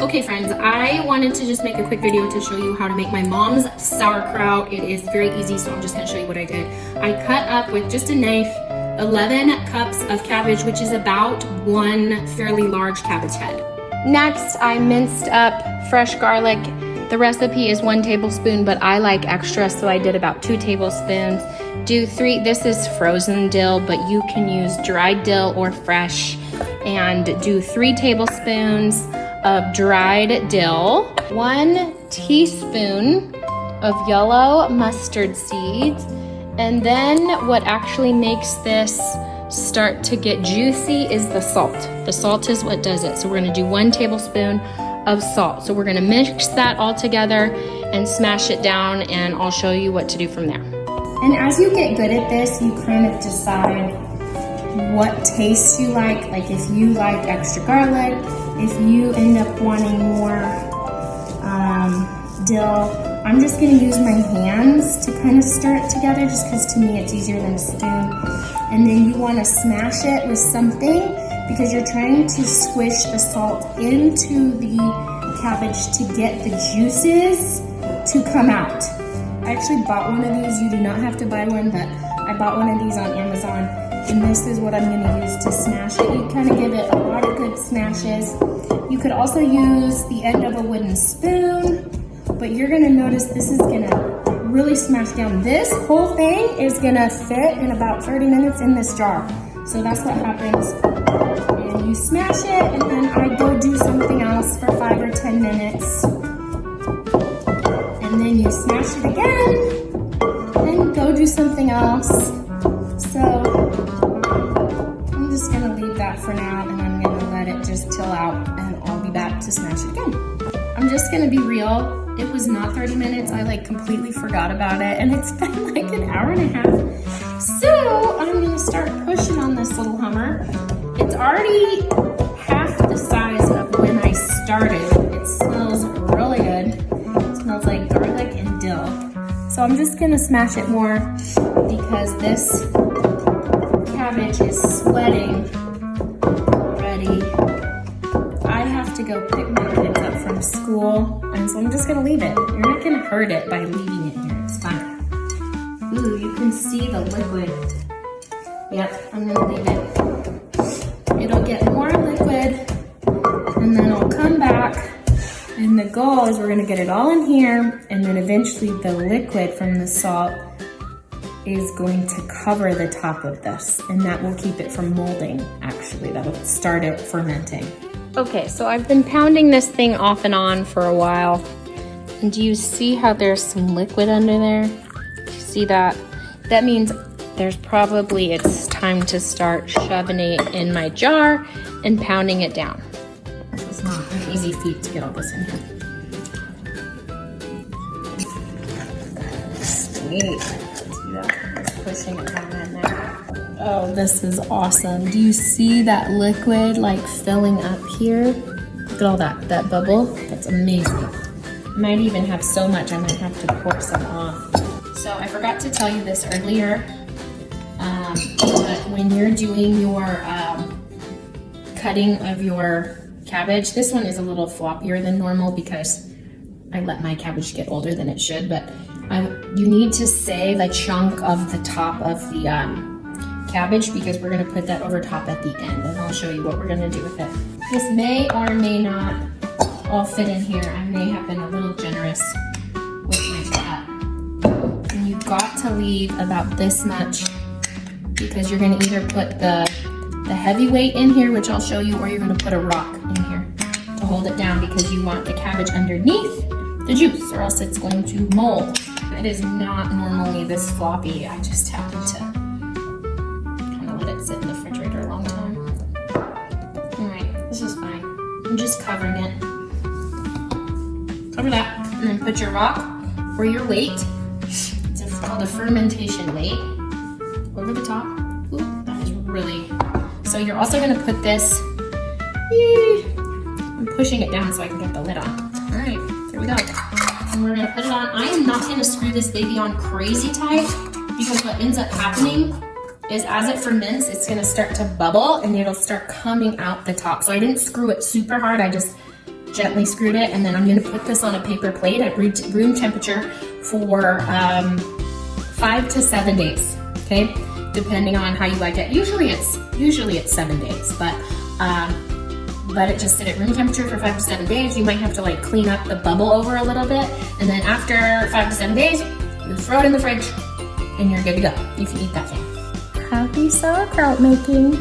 Okay friends, I wanted to just make a quick video to show you how to make my mom's sauerkraut. It is very easy, so I'm just gonna show you what I did. I cut up with just a knife 11 cups of cabbage, which is about one fairly large cabbage head. Next, I minced up fresh garlic. The recipe is 1 tablespoon, but I like extra, so I did about 2 tablespoons. This is frozen dill, but you can use dried dill or fresh. And do 3 tablespoons of dried dill, 1 teaspoon of yellow mustard seeds, and then what actually makes this start to get juicy is the salt. The salt is what does it. So we're gonna do 1 tablespoon of salt. So we're gonna mix that all together and smash it down, and I'll show you what to do from there. And as you get good at this, you kind of decide what taste you like if you like extra garlic, if you end up wanting more dill. I'm just gonna use my hands to kind of stir it together just because to me it's easier than a spoon. And then you wanna smash it with something because you're trying to squish the salt into the cabbage to get the juices to come out. I actually bought one of these. You do not have to buy one, but I bought one of these on Amazon. And this is what I'm gonna use to smash it. You kind of give it a lot of good smashes. You could also use the end of a wooden spoon, but you're gonna notice this is gonna really smash down. This whole thing is gonna fit in about 30 minutes in this jar. So that's what happens. And you smash it, and then I go do something else for 5 or 10 minutes. And then you smash it again, and go do something else. So I'm just gonna leave that for now, and I'm gonna let it just chill out, and I'll be back to smash it again. I'm just gonna be real. It was not 30 minutes. I completely forgot about it, and it's been like an hour and a half. So I'm gonna start pushing on this little hummer. It's already half the size of when I started. It smells really good. It smells like garlic and dill. So I'm just gonna smash it more because this cabbage is sweating already. I have to go pick my kids up from school, and so I'm just gonna leave it. You're not gonna hurt it by leaving it here, it's fine. Ooh, you can see the liquid. Yep, I'm gonna leave it. It'll get more liquid, and then I'll come back, and the goal is we're gonna get it all in here, and then eventually the liquid from the salt is going to cover the top of this, and that will keep it from molding, actually. That'll start it fermenting. Okay, so I've been pounding this thing off and on for a while. And do you see how there's some liquid under there? Do you see that? That means it's time to start shoving it in my jar and pounding it down. It's not an easy feat to get all this in here. Sweet. See that? Just pushing it down in there. Oh, this is awesome. Do you see that liquid filling up here? Look at all that bubble. That's amazing. I might even have so much I might have to pour some off. So I forgot to tell you this earlier, but when you're doing your cutting of your cabbage, this one is a little floppier than normal because I let my cabbage get older than it should, but you need to save a chunk of the top of the cabbage because we're gonna put that over top at the end, and I'll show you what we're gonna do with it. This may or may not all fit in here. I may have been a little generous with my cut. And you've got to leave about this much because you're gonna either put the heavy weight in here, which I'll show you, or you're gonna put a rock in here to hold it down because you want the cabbage underneath the juice or else it's going to mold. It is not normally this floppy. I just happened to let it sit in the refrigerator a long time. All right, this is fine. I'm just covering it. Cover that, and then put your rock or your weight. It's called a fermentation weight over the top. Ooh, that is really. So you're also gonna put this. I'm pushing it down so I can get the lid on. All right, here we go. And we're gonna put it on. I am not gonna screw this baby on crazy tight because what ends up happening is as it ferments, it's gonna start to bubble and it'll start coming out the top. So I didn't screw it super hard, I just gently screwed it, and then I'm gonna put this on a paper plate at room temperature for 5 to 7 days, okay? Depending on how you like it. Usually it's 7 days, but let it just sit at room temperature for 5 to 7 days. You might have to like clean up the bubble over a little bit, and then after 5 to 7 days, you throw it in the fridge, and you're good to go. You can eat that thing. Happy sauerkraut making.